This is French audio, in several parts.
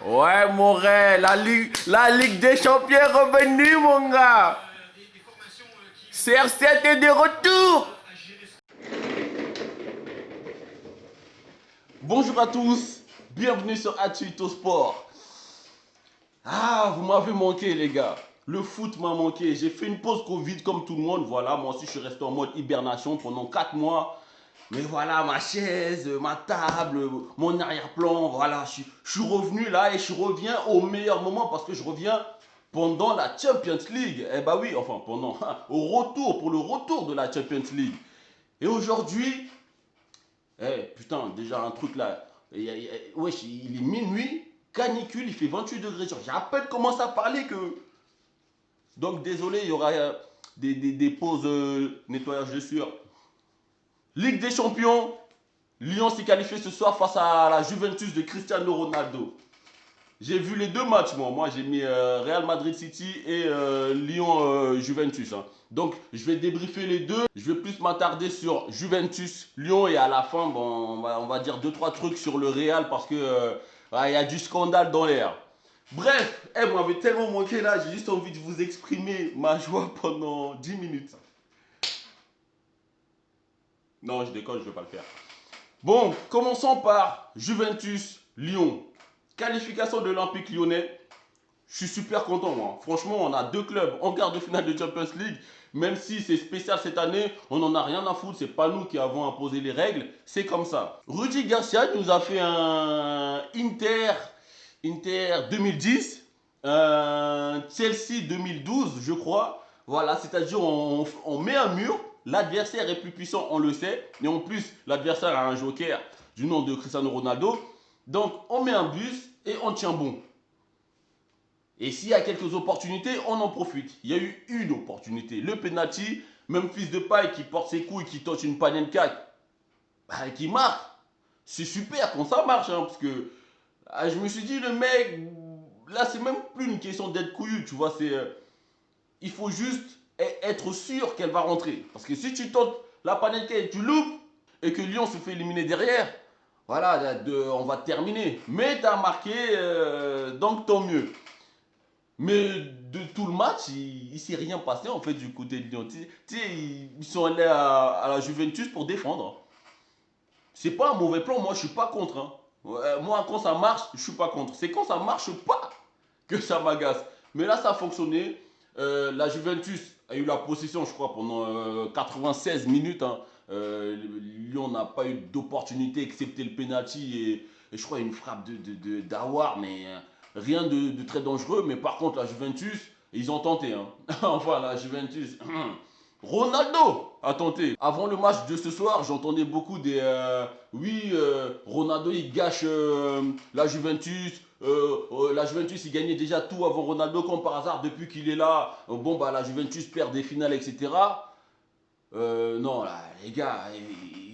Ouais, mon rêve, la Ligue des Champions est revenue, mon gars. CR7 est de retour. Bonjour à tous, bienvenue sur Atuito Sport. Ah, vous m'avez manqué, les gars. Le foot m'a manqué. J'ai fait une pause Covid comme tout le monde. Voilà, moi aussi, je suis resté en mode hibernation pendant 4 mois. Mais voilà, ma chaise, ma table, mon arrière-plan, voilà, je suis revenu là et je reviens au meilleur moment parce que je reviens pendant la Champions League. Eh bah oui, enfin pendant, pour le retour de la Champions League. Et aujourd'hui, putain, déjà un truc là, wesh, il est minuit, canicule, il fait 28 degrés. J'ai à peine commencé à parler que... Donc désolé, il y aura des pauses nettoyage de sueur. Ligue des Champions, Lyon s'est qualifié ce soir face à la Juventus de Cristiano Ronaldo. J'ai vu les deux matchs, moi. Moi, j'ai mis Real Madrid City et Lyon Juventus. Hein. Donc, je vais débriefer les deux. Je vais plus m'attarder sur Juventus, Lyon et à la fin, bon, on va dire 2-3 trucs sur le Real parce que y a du scandale dans l'air. Bref, moi, m'avait tellement manqué là, j'ai juste envie de vous exprimer ma joie pendant 10 minutes. Non, je déconne, je ne vais pas le faire. Bon, commençons par Juventus-Lyon. Qualification de l'Olympique lyonnais. Je suis super content, moi. Franchement, on a deux clubs en quart de finale de Champions League. Même si c'est spécial cette année, on n'en a rien à foutre. C'est pas nous qui avons imposé les règles. C'est comme ça. Rudy Garcia nous a fait un Inter 2010, un Chelsea 2012, je crois. Voilà, c'est-à-dire on met un mur. L'adversaire est plus puissant, on le sait. Et en plus, l'adversaire a un joker du nom de Cristiano Ronaldo. Donc, on met un bus et on tient bon. Et s'il y a quelques opportunités, on en profite. Il y a eu une opportunité. Le penalty, même fils de paille qui porte ses couilles, qui touche une panenka, qui marque. C'est super quand ça marche. Hein, parce que je me suis dit, le mec, là, c'est même plus une question d'être couillu. Tu vois, il faut juste être sûr qu'elle va rentrer. Parce que si tu tentes la panenka et tu loupes, et que Lyon se fait éliminer derrière, voilà, on va terminer. Mais tu as marqué, donc tant mieux. Mais de tout le match, il ne s'est rien passé en fait du côté de Lyon. Ils sont allés à la Juventus pour défendre. C'est pas un mauvais plan, moi je suis pas contre. Hein. Moi quand ça marche, je suis pas contre. C'est quand ça marche pas que ça m'agace. Mais là ça a fonctionné. La Juventus a eu la possession, je crois, pendant 96 minutes. Hein. Lyon n'a pas eu d'opportunité excepté le penalty et je crois une frappe d'Awar, mais rien de très dangereux. Mais par contre, la Juventus, ils ont tenté. Hein. Enfin, la Juventus. Ronaldo a tenté. Avant le match de ce soir, j'entendais beaucoup des oui, Ronaldo il gâche la Juventus. La Juventus il gagnait déjà tout avant Ronaldo comme par hasard depuis qu'il est là. Bon bah la Juventus perd des finales etc. Non là les gars,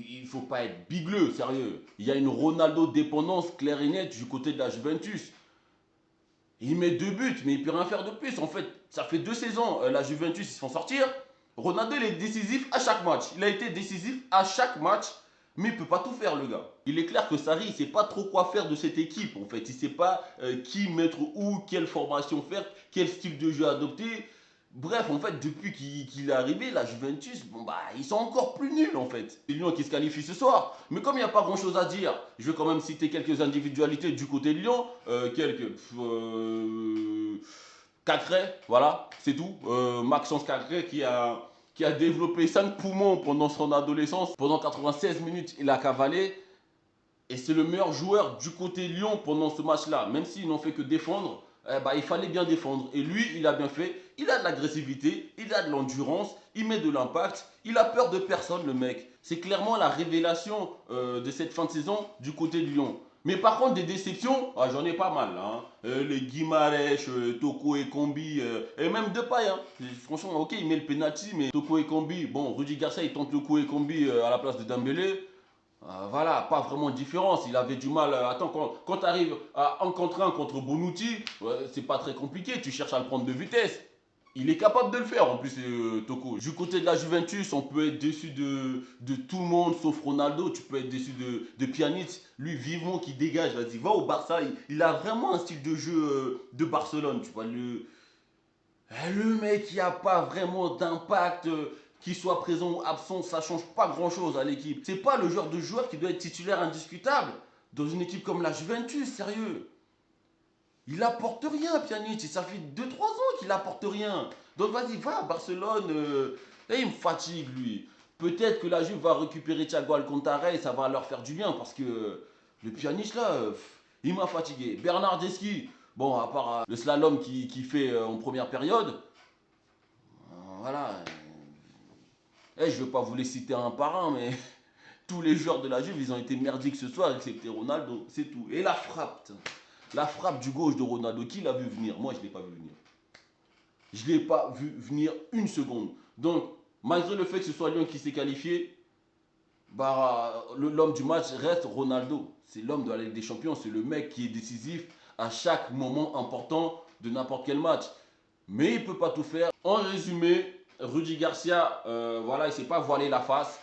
il faut pas être bigleux, sérieux. Il y a une Ronaldo dépendance claire et nette du côté de la Juventus. Il met 2 buts, mais il ne peut rien faire de plus. En fait, ça fait 2 saisons, la Juventus, ils se font sortir. Ronaldo, il est décisif à chaque match. Il a été décisif à chaque match, mais il ne peut pas tout faire, le gars. Il est clair que Sarri, il ne sait pas trop quoi faire de cette équipe, en fait. Il ne sait pas qui mettre où, quelle formation faire, quel style de jeu adopter. Bref, en fait, depuis qu'il est arrivé, la Juventus, bon bah, ils sont encore plus nuls, en fait. C'est Lyon qui se qualifie ce soir. Mais comme il n'y a pas grand-chose à dire, je vais quand même citer quelques individualités du côté de Lyon. Cacré, voilà, c'est tout. Maxence Cacré qui a développé 5 poumons pendant son adolescence. Pendant 96 minutes, il a cavalé. Et c'est le meilleur joueur du côté Lyon pendant ce match-là. Même s'ils n'ont fait que défendre, il fallait bien défendre. Et lui, il a bien fait. Il a de l'agressivité, il a de l'endurance, il met de l'impact. Il a peur de personne, le mec. C'est clairement la révélation de cette fin de saison du côté de Lyon. Mais par contre, des déceptions, j'en ai pas mal. Hein. Les Guimarães, Toko et Kombi, et même Depay. Hein. Franchement, ok, il met le penalty, mais Toko et Kombi, bon, Rudy Garcia, il tente Toko et Kombi à la place de Dembélé. Voilà, pas vraiment de différence. Il avait du mal. Attends, quand tu arrives à 1 contre 1 contre Bonucci, c'est pas très compliqué. Tu cherches à le prendre de vitesse. Il est capable de le faire en plus, Toko. Du côté de la Juventus, on peut être déçu de tout le monde sauf Ronaldo. Tu peux être déçu de Pjanic. Lui, vivement qui dégage. Vas-y, va au Barça. Il a vraiment un style de jeu de Barcelone. Tu vois, le mec qui n'a pas vraiment d'impact, qu'il soit présent ou absent, ça ne change pas grand-chose à l'équipe. C'est pas le genre de joueur qui doit être titulaire indiscutable dans une équipe comme la Juventus, sérieux. Il apporte rien, Pjanic. Ça fait 2-3 ans qu'il apporte rien. Donc vas-y, va à Barcelone. Là, il me fatigue, lui. Peut-être que la Juve va récupérer Thiago Alcantara et ça va leur faire du bien parce que le Pjanic, là, il m'a fatigué. Bernardeschi, bon, à part le slalom qu'il fait en première période, voilà. Je ne vais pas vous les citer un par un, mais tous les joueurs de la Juve, ils ont été merdiques ce soir, excepté Ronaldo, c'est tout. Et la frappe. La frappe du gauche de Ronaldo, qui l'a vu venir? Moi, je ne l'ai pas vu venir. Je ne l'ai pas vu venir une seconde. Donc, malgré le fait que ce soit Lyon qui s'est qualifié, bah, l'homme du match reste Ronaldo. C'est l'homme de la Ligue des Champions. C'est le mec qui est décisif à chaque moment important de n'importe quel match. Mais il ne peut pas tout faire. En résumé, Rudy Garcia, voilà, il ne s'est pas voilé la face.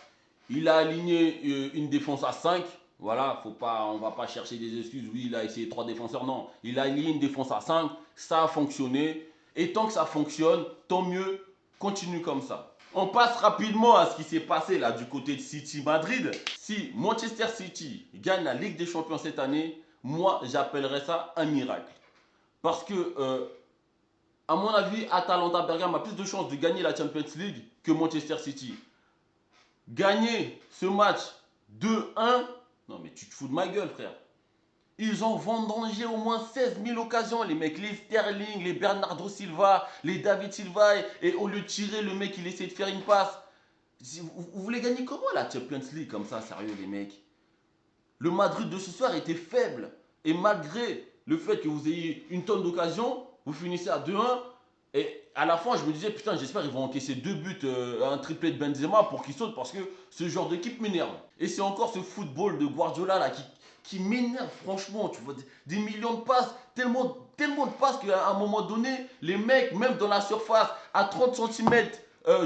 Il a aligné une défense à 5. Voilà, on ne va pas chercher des excuses. Oui, il a essayé 3 défenseurs. Non, il a aligné une défense à 5. Ça a fonctionné. Et tant que ça fonctionne, tant mieux. Continue comme ça. On passe rapidement à ce qui s'est passé là du côté de City Madrid. Si Manchester City gagne la Ligue des Champions cette année, moi j'appellerais ça un miracle. Parce que, à mon avis, Atalanta Bergame a plus de chances de gagner la Champions League que Manchester City. Gagner ce match 2-1, non mais tu te fous de ma gueule, frère. Ils ont vendangé au moins 16 000 occasions, les mecs, les Sterling, les Bernardo Silva, les David Silva, et au lieu de tirer, le mec, il essaie de faire une passe. Vous voulez gagner comment la Champions League comme ça, sérieux, les mecs? Le Madrid de ce soir était faible. Et malgré le fait que vous ayez une tonne d'occasions, vous finissez à 2-1. Et à la fin, je me disais, putain, j'espère qu'ils vont encaisser 2 buts, un triplé de Benzema pour qu'ils sautent parce que ce genre d'équipe m'énerve. Et c'est encore ce football de Guardiola là qui m'énerve franchement. Tu vois, des millions de passes, tellement de passes qu'à un moment donné, les mecs, même dans la surface, à 30 cm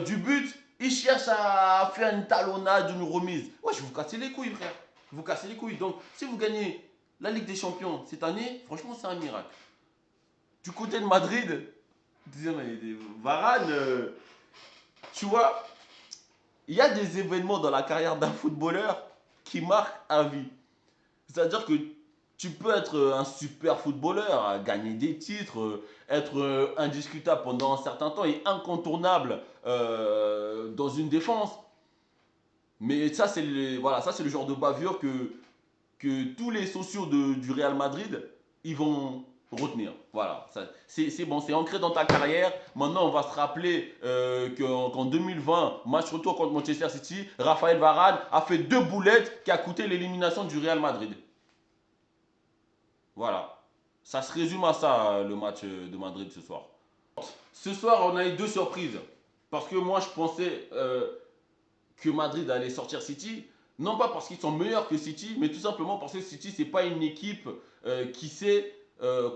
du but, ils cherchent à faire une talonnade, une remise. Ouais, je vais vous casser les couilles, frère. Vous cassez les couilles. Donc, si vous gagnez la Ligue des Champions cette année, franchement, c'est un miracle. Du côté de Madrid, Varane, tu vois, il y a des événements dans la carrière d'un footballeur qui marquent à vie. C'est-à-dire que tu peux être un super footballeur, gagner des titres, être indiscutable pendant un certain temps et incontournable dans une défense. Mais ça, c'est voilà, le genre de bavure que tous les sociaux du Real Madrid, ils vont retenir. Voilà, c'est bon, c'est ancré dans ta carrière. Maintenant, on va se rappeler qu'en 2020, match retour contre Manchester City, Raphaël Varane a fait 2 boulettes qui a coûté l'élimination du Real Madrid. Voilà, ça se résume à ça, le match de Madrid ce soir. Ce soir, on a eu 2 surprises. Parce que moi, je pensais que Madrid allait sortir City. Non pas parce qu'ils sont meilleurs que City, mais tout simplement parce que City, ce n'est pas une équipe qui sait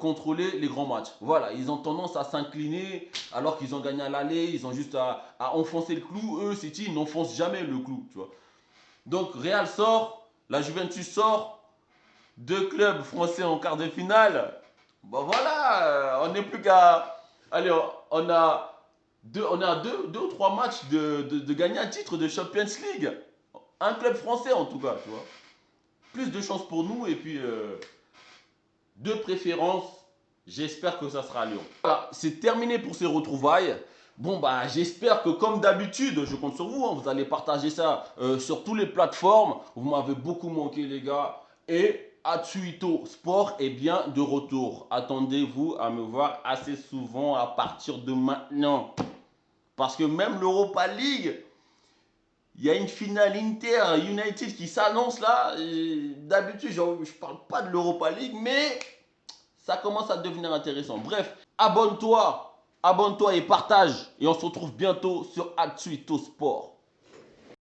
contrôler les grands matchs. Voilà, ils ont tendance à s'incliner alors qu'ils ont gagné à l'aller, ils ont juste à enfoncer le clou. Eux, City, ils n'enfoncent jamais le clou, tu vois. Donc, Real sort, la Juventus sort, 2 clubs français en quart de finale. Bon voilà, on n'est plus qu'à... Allez, on a 2 ou 3 matchs de gagner un titre de Champions League. Un club français en tout cas, tu vois. Plus de chance pour nous et puis de préférence, j'espère que ça sera à Lyon. Voilà, c'est terminé pour ces retrouvailles. Bon bah j'espère que comme d'habitude, je compte sur vous, hein, vous allez partager ça sur toutes les plateformes. Vous m'avez beaucoup manqué les gars. Et Atsuito Sport est bien de retour. Attendez-vous à me voir assez souvent à partir de maintenant. Parce que même l'Europa League, il y a une finale Inter United qui s'annonce là. D'habitude, je ne parle pas de l'Europa League, mais ça commence à devenir intéressant. Bref, abonne-toi et partage. Et on se retrouve bientôt sur Atsuito Sport.